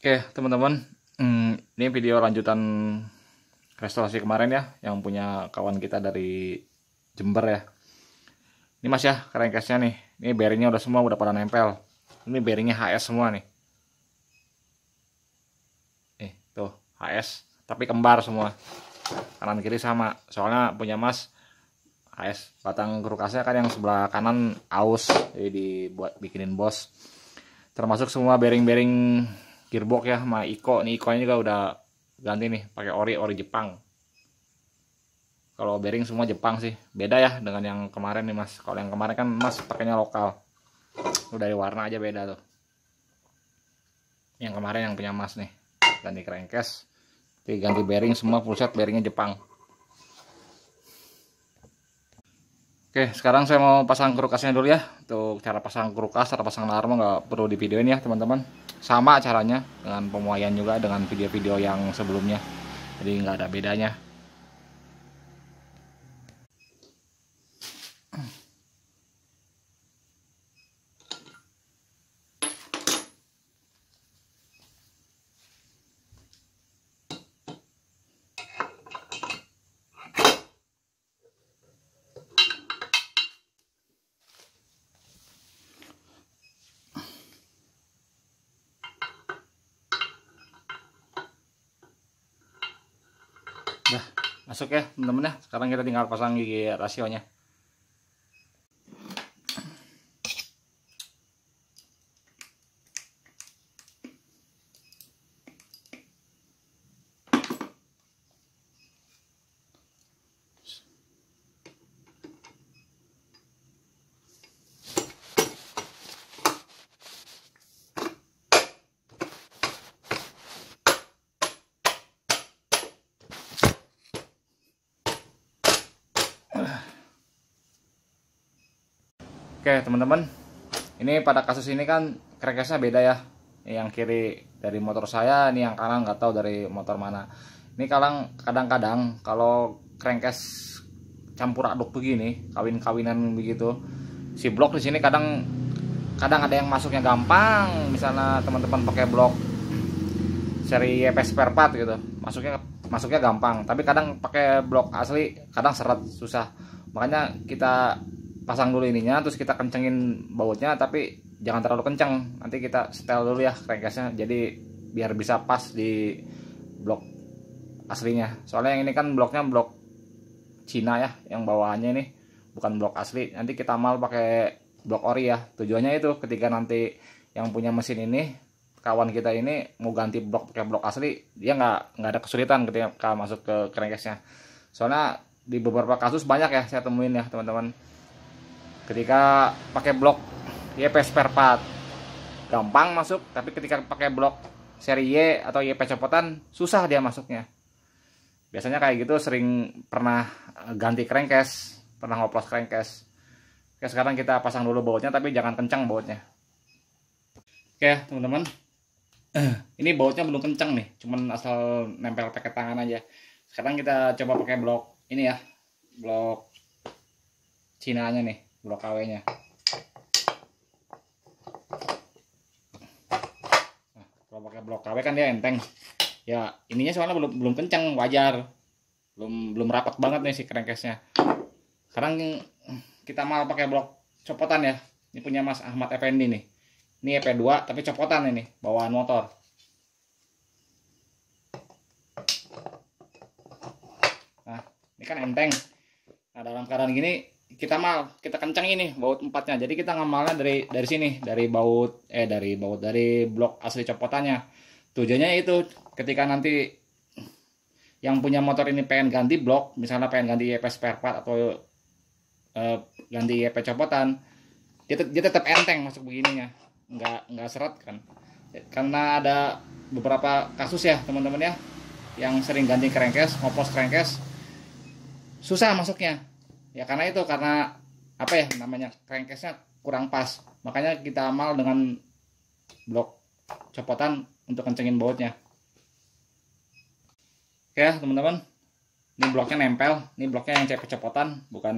Oke teman-teman, ini video lanjutan restorasi kemarin ya, yang punya kawan kita dari Jember ya. Ini mas ya, crankcase-nya nih. Ini bearingnya udah semua udah pada nempel. Ini bearingnya HS semua nih. Nih tuh HS, tapi kembar semua. Kanan kiri sama. Soalnya punya mas HS batang krukasnya kan yang sebelah kanan aus, jadi dibuat bikinin bos. Termasuk semua bearing-bearing gearbox ya, sama Iko. Nih Iko nya juga udah ganti nih pakai ori Jepang. Kalau bearing semua Jepang sih, beda ya dengan yang kemarin nih mas. Kalau yang kemarin kan mas pakainya lokal, udah dari warna aja beda tuh. Yang kemarin yang punya mas nih ganti crankcase, ganti bearing semua full set, bearingnya Jepang. Oke, sekarang saya mau pasang krukasnya dulu ya. Untuk cara pasang krukas, cara pasang alarm nggak perlu di videoin ya teman-teman. Sama caranya dengan pemuaian juga dengan video-video yang sebelumnya, jadi nggak ada bedanya. Nah, masuk ya teman-teman ya. Sekarang kita tinggal pasang gigi rasionya. Oke teman-teman, ini pada kasus ini kan crankcase-nya beda ya. Yang kiri dari motor saya, ini yang kanan nggak tahu dari motor mana. Ini kadang-kadang kalau crankcase campur aduk begini, kawin-kawinan begitu, si blok di sini kadang ada yang masuknya gampang. Misalnya teman-teman pakai blok seri YP spare part gitu, masuknya gampang. Tapi kadang pakai blok asli kadang seret, susah. Makanya kita pasang dulu ininya, terus kita kencengin bautnya, tapi jangan terlalu kenceng. Nanti kita setel dulu ya crankcase-nya, jadi biar bisa pas di blok aslinya. Soalnya yang ini kan bloknya blok Cina ya, yang bawaannya ini bukan blok asli. Nanti kita mal pakai blok ori ya. Tujuannya itu ketika nanti yang punya mesin ini, kawan kita ini mau ganti blok pakai blok asli, dia nggak ada kesulitan ketika masuk ke crankcase-nya. Soalnya di beberapa kasus banyak ya saya temuin ya teman-teman, ketika pakai blok YP spare part gampang masuk, tapi ketika pakai blok seri Y atau YP copotan susah dia masuknya. Biasanya kayak gitu, sering pernah ganti crankcase, pernah ngoplos crankcase. Oke, sekarang kita pasang dulu bautnya, tapi jangan kencang bautnya. Oke teman-teman, ini bautnya belum kencang nih, cuman asal nempel pakai tangan aja. Sekarang kita coba pakai blok ini ya, blok Cina nya nih, blok KW-nya. Nah, kalau pakai blok KW kan dia enteng. Ya, ininya soalnya belum kencang, wajar. Belum rapat banget nih si crankcase-nya. Sekarang kita mau pakai blok copotan ya. Ini punya Mas Ahmad Effendi nih. Ini EP2 tapi copotan ini, bawaan motor. Nah, ini kan enteng. Nah, dalam keadaan gini kita kencang ini baut empatnya. Jadi kita ngamalnya dari sini, dari blok asli copotannya. Tujuannya itu ketika nanti yang punya motor ini pengen ganti blok, misalnya pengen ganti YP spare part atau ganti YP copotan, dia tetap enteng masuk begininya, nggak seret kan. Karena ada beberapa kasus ya teman-teman ya, yang sering ganti crankcase, ngoplos crankcase, susah masuknya. Ya karena apa ya namanya, crankcase-nya kurang pas. Makanya kita amal dengan blok copotan untuk kencengin bautnya. Oke ya teman-teman, ini bloknya nempel. Ini bloknya yang CP copotan, bukan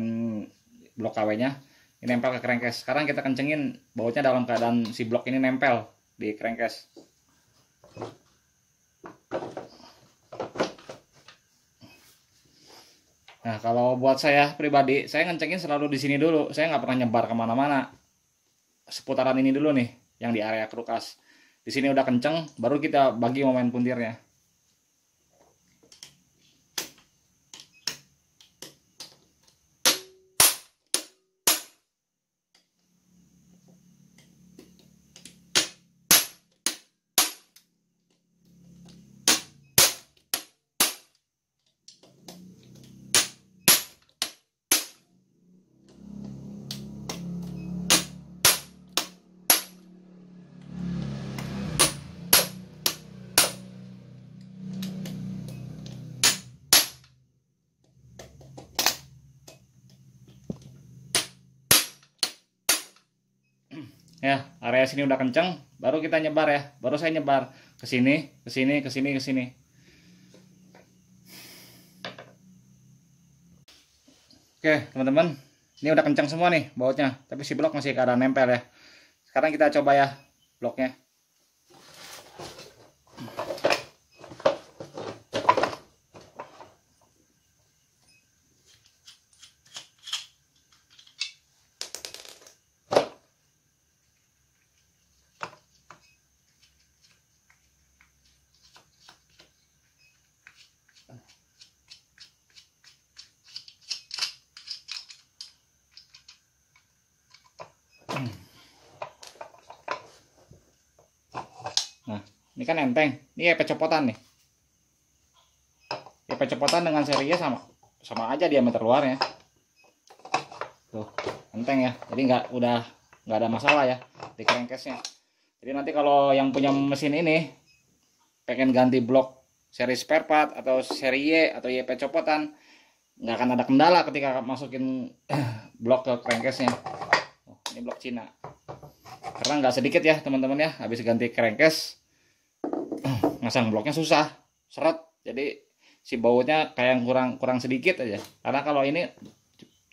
blok KW-nya. Ini nempel ke crankcase. Sekarang kita kencengin bautnya dalam keadaan si blok ini nempel di crankcase. Nah, kalau buat saya pribadi, saya ngecengin selalu di sini dulu. Saya nggak pernah nyebar kemana-mana. Seputaran ini dulu nih, yang di area kerukas. Di sini udah kenceng, baru kita bagi momen puntirnya. Ya, area sini udah kenceng, baru kita nyebar ya. Baru saya nyebar ke sini, ke sini, ke sini, ke sini. Oke, teman-teman. Ini udah kenceng semua nih bautnya, tapi si blok masih keadaan nempel ya. Sekarang kita coba ya bloknya. Nah, ini kan enteng. Ini EP copotan nih. EP copotan dengan serinya sama aja diameter luarnya. Tuh, enteng ya. Jadi nggak ada masalah ya di crankcase-nya. Jadi nanti kalau yang punya mesin ini pengen ganti blok seri spare part atau seri Y atau YP copotan, nggak akan ada kendala ketika masukin blok ke crankcase-nya. Oh, ini blok Cina. Karena nggak sedikit ya teman-teman ya, habis ganti crankcase masang bloknya susah, seret. Jadi si bautnya kayak kurang sedikit aja. Karena kalau ini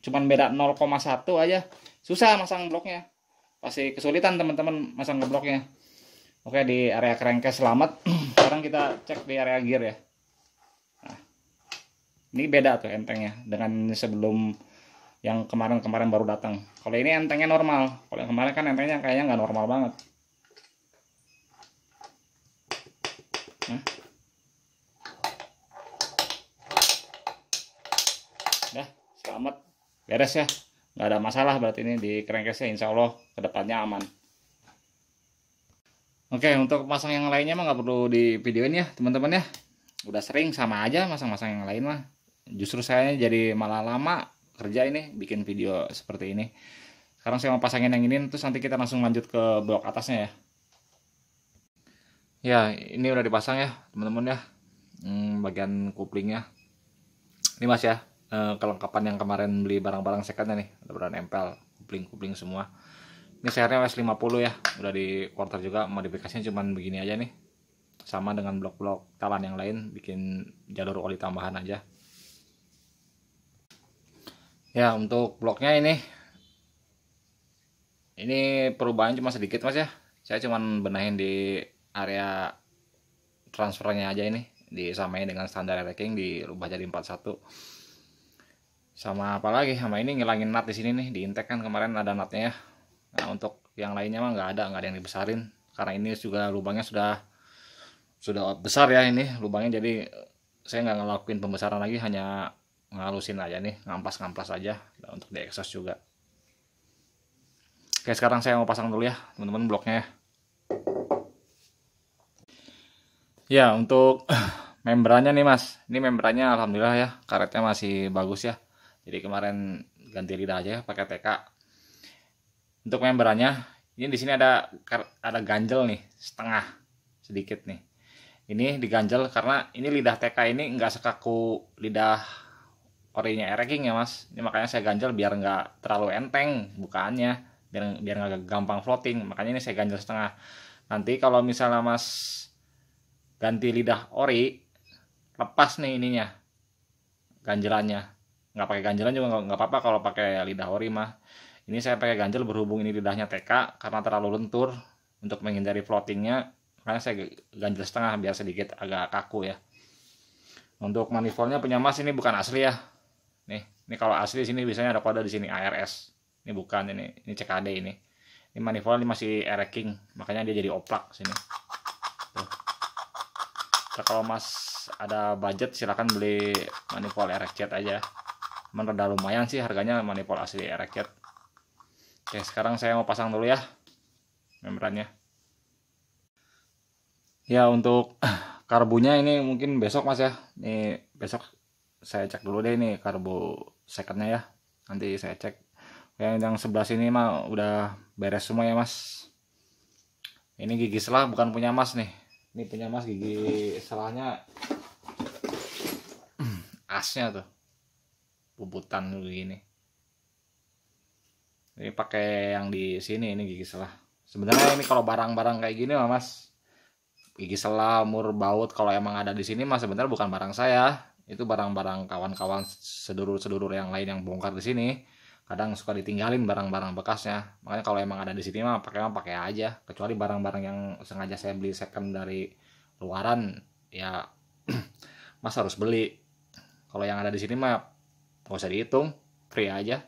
cuman beda 0,1 aja susah masang bloknya. Pasti kesulitan teman-teman masang ke bloknya. Oke, di area crankcase selamat. Sekarang kita cek di area gear ya. Nah, ini beda tuh entengnya dengan sebelum yang kemarin baru datang. Kalau ini entengnya normal. Kalau yang kemarin kan entengnya kayaknya nggak normal banget. Nah. Dah, selamat. Beres ya. Nggak ada masalah berarti ini di crankcase-nya, insya Allah kedepannya aman. Oke, untuk pasang yang lainnya mah nggak perlu di videoin ya teman-teman ya. Udah sering sama aja masang-masang yang lain mah. Justru saya jadi malah lama kerja ini bikin video seperti ini. Sekarang saya mau pasangin yang ini, terus nanti kita langsung lanjut ke blok atasnya ya. Ya, ini udah dipasang ya teman-teman ya. Bagian kuplingnya. Ini Mas ya, kelengkapan yang kemarin beli barang-barang secondnya nih. Udah nempel kupling-kupling semua. Ini sernya WS50 ya, udah di quarter juga, modifikasinya cuman begini aja nih. Sama dengan blok-blok talan yang lain, bikin jalur oli tambahan aja. Ya, untuk bloknya ini perubahan cuma sedikit Mas ya. Saya cuman benahin di area transfernya aja ini, disamain dengan standar racking, dirubah jadi 41. Sama apa lagi? Sama ini ngilangin nut di sini nih, di intake kan kemarin ada nutnya ya. Nah, untuk yang lainnya mah nggak ada yang dibesarin karena ini juga lubangnya sudah besar ya, ini lubangnya, jadi saya nggak ngelakuin pembesaran lagi, hanya ngalusin aja nih, ngamplas aja untuk di exhaust juga. Oke, sekarang saya mau pasang dulu ya teman-teman bloknya ya. Ya, untuk membrannya nih Mas, ini membrannya alhamdulillah ya, karetnya masih bagus ya. Jadi kemarin ganti lidah aja pakai TK. Untuk membrannya, ini di sini ada ganjel nih, setengah sedikit nih. Ini diganjel karena ini lidah TK ini nggak sekaku lidah orinya racking ya Mas. Ini makanya saya ganjel biar nggak terlalu enteng bukaannya, biar nggak gampang floating. Makanya ini saya ganjel setengah. Nanti kalau misalnya Mas ganti lidah ori, lepas nih ininya ganjelannya. Nggak pakai ganjelan juga nggak apa-apa kalau pakai lidah ori mah. Ini saya pakai ganjel berhubung ini lidahnya TK, karena terlalu lentur, untuk menghindari floatingnya makanya saya ganjel setengah biar sedikit agak kaku ya. Untuk manifoldnya punya Mas ini bukan asli ya. Ini kalau asli sini biasanya ada kode di sini ARS. Ini bukan, ini CKD ini. Ini manifold ini masih ereking, makanya dia jadi oplak sini. Tuh. Nah, kalau Mas ada budget silahkan beli manifold erek cat aja. Rada lumayan sih harganya manifold asli erek cat. Oke, sekarang saya mau pasang dulu ya membrannya. Ya, untuk karbunya ini mungkin besok Mas ya. Ini besok saya cek dulu deh ini karbu secondnya ya. Nanti saya cek. Yang sebelah sini mah udah beres semua ya Mas. Ini gigi selah bukan punya Mas nih. Ini punya Mas, gigi selahnya asnya tuh. Bubutan begini. Ini pakai yang di sini, ini gigi selah. Sebenarnya ini kalau barang-barang kayak gini mah Mas, gigi selah, mur, baut, kalau emang ada di sini mas sebenarnya bukan barang saya, itu barang-barang kawan-kawan sedulur-sedulur yang lain yang bongkar di sini. Kadang suka ditinggalin barang-barang bekasnya, makanya kalau emang ada di sini mah pakai aja. Kecuali barang-barang yang sengaja saya beli second dari luaran ya mas harus beli. Kalau yang ada di sini mah nggak usah dihitung, free aja.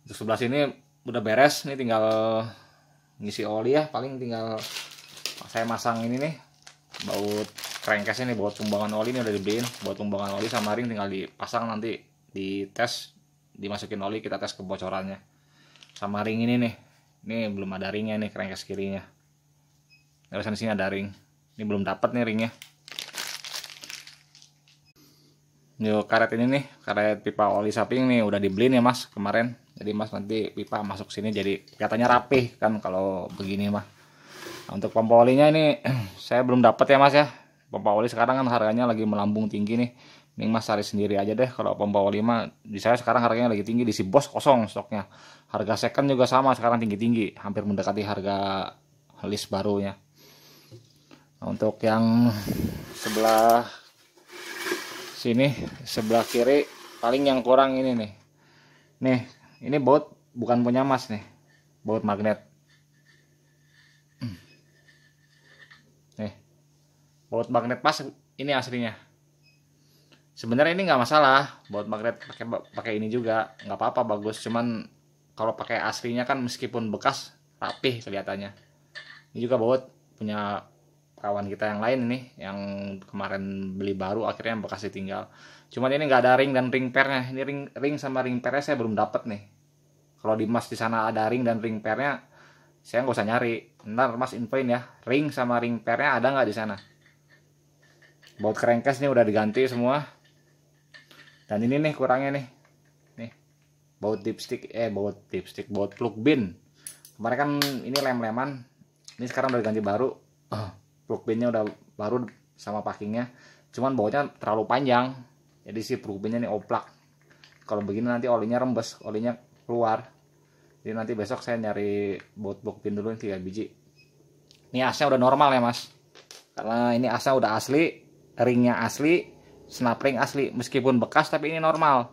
Untuk sebelah sini udah beres, nih tinggal ngisi oli ya, paling tinggal saya masang ini nih baut crankcase ini, baut tumbangan oli ini udah dibeliin, baut tumbangan oli sama ring tinggal dipasang, nanti dites, dimasukin oli, kita tes kebocorannya. Sama ring ini nih, ini belum ada ringnya nih, crankcase kirinya. Dari sini ada ring, ini belum dapat nih ringnya. Yuk, karet ini nih, karet pipa oli samping nih udah dibeliin ya mas kemarin. Jadi mas nanti pipa masuk sini jadi kelihatannya rapih kan kalau begini mah. Nah, untuk pompa olinya ini saya belum dapat ya mas ya. Pompa oli sekarang kan harganya lagi melambung tinggi nih. Ini mas cari sendiri aja deh kalau pompa oli mah. Di saya sekarang harganya lagi tinggi, di si bos kosong stoknya. Harga second juga sama sekarang tinggi-tinggi, hampir mendekati harga list barunya. Nah, untuk yang sebelah sini, sebelah kiri paling yang kurang ini nih. Nih, ini baut bukan punya mas nih. Baut magnet. Nih, baut magnet pas ini aslinya. Sebenarnya ini nggak masalah, baut magnet pakai ini juga nggak apa-apa, bagus. Cuman kalau pakai aslinya kan meskipun bekas rapih kelihatannya. Ini juga baut punya kawan kita yang lain ini, yang kemarin beli baru akhirnya bekas ditinggal. Cuman ini nggak ada ring dan ring pairnya. Ini ring sama ring pairnya saya belum dapat nih. Kalau di mas di sana ada ring dan ring pairnya, saya nggak usah nyari. Ntar mas infoin ya, ring sama ring pairnya ada nggak di sana. Baut crankcase ini udah diganti semua. Dan ini nih kurangnya nih baut dipstick, baut plug bin. Kemarin kan ini lem-leman, ini sekarang udah diganti baru. Plug binnya udah baru sama packingnya, cuman bautnya terlalu panjang, jadi si plug binnya nih oplak. Kalau begini nanti olinya rembes, olinya keluar. Jadi nanti besok saya nyari baut plug bin dulu 3 biji. Ini asnya udah normal ya mas, karena ini asnya udah asli, ringnya asli, snap ring asli, meskipun bekas tapi ini normal.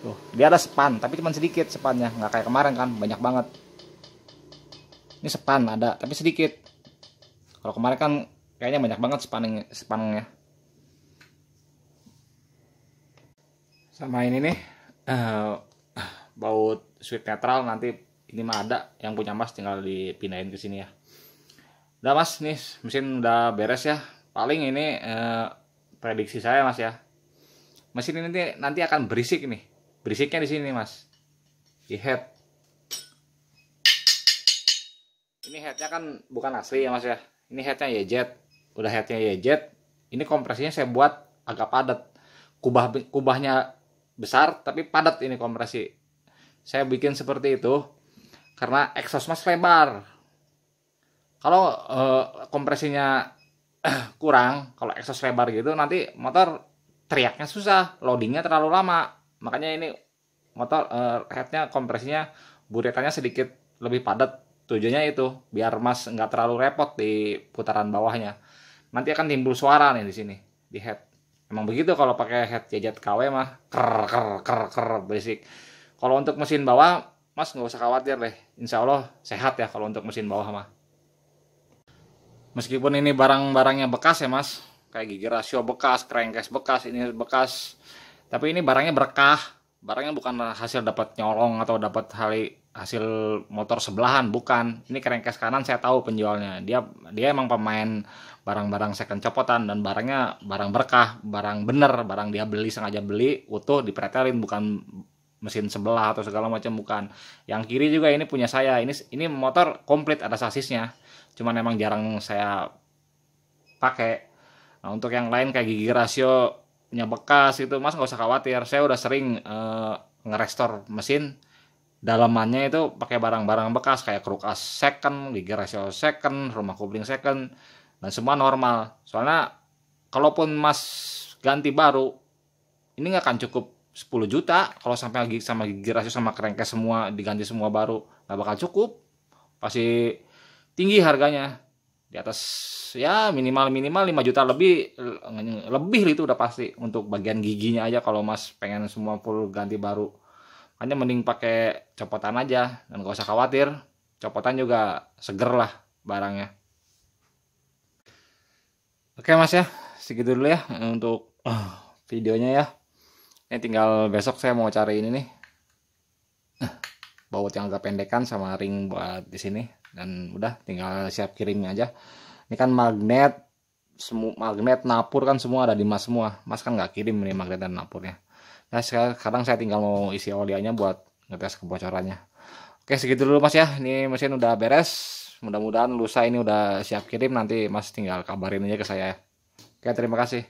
Tuh, dia ada span tapi cuma sedikit spannya, nggak kayak kemarin kan banyak banget. Ini span ada tapi sedikit. Kalau kemarin kan kayaknya banyak banget spannya. Sama ini nih baut switch netral, nanti ini mah ada yang punya mas, tinggal dipindahin ke sini ya. Udah mas, nih mesin udah beres ya. Paling ini prediksi saya mas ya, mesin ini nanti akan berisik nih. Berisiknya di sini mas, di head. Ini headnya kan bukan asli ya mas ya. Ini headnya YZ, udah headnya YZ. Ini kompresinya saya buat agak padat. Kubahnya besar tapi padat ini kompresi. Saya bikin seperti itu karena exhaust mas lebar. Kalau kompresinya kurang, kalau exhaust lebar gitu nanti motor teriaknya susah, loadingnya terlalu lama. Makanya ini motor headnya kompresinya buretannya sedikit lebih padat. Tujuannya itu biar mas nggak terlalu repot di putaran bawahnya. Nanti akan timbul suara nih di sini di head. Emang begitu kalau pakai head JZ KW mah ker berisik. Kalau untuk mesin bawah Mas nggak usah khawatir deh, insya Allah sehat ya kalau untuk mesin bawah mah. Meskipun ini barang-barangnya bekas ya mas, kayak gigi rasio bekas, crankcase bekas, ini bekas, tapi ini barangnya berkah. Barangnya bukan hasil dapat nyolong atau dapat hasil motor sebelahan, bukan. Ini crankcase kanan saya tahu penjualnya. Dia emang pemain barang-barang second copotan, dan barangnya barang berkah, barang bener, barang dia beli sengaja beli utuh dipretelin, bukan mesin sebelah atau segala macam, bukan. Yang kiri juga ini punya saya. Ini motor komplit ada sasisnya. Cuman emang jarang saya pakai. Nah, untuk yang lain kayak gigi rasio punya bekas itu mas nggak usah khawatir, saya udah sering ngerestor mesin dalamannya itu pakai barang-barang bekas kayak kruk as second, gigi rasio second, rumah kupling second, dan semua normal. Soalnya kalaupun mas ganti baru ini nggak akan cukup 10 juta kalau sampai sama gigi rasio sama crankcase semua diganti semua baru, nggak bakal cukup, pasti tinggi harganya di atas ya minimal 5 juta lebih itu udah pasti untuk bagian giginya aja kalau mas pengen semua full ganti baru. Hanya mending pakai copotan aja dan gak usah khawatir, copotan juga seger lah barangnya. Oke mas ya, segitu dulu ya untuk videonya ya. Ini tinggal besok saya mau cari ini nih baut yang agak pendekan sama ring buat di sini, dan udah tinggal siap kirimnya aja. Ini kan magnet, magnet napur kan semua ada di mas semua. Mas kan nggak kirim nih magnet dan napurnya. Nah sekarang saya tinggal mau isi olianya buat ngetes kebocorannya. Oke segitu dulu mas ya. Ini mesin udah beres. Mudah-mudahan lusa ini udah siap kirim. Nanti mas tinggal kabarin aja ke saya. Oke terima kasih.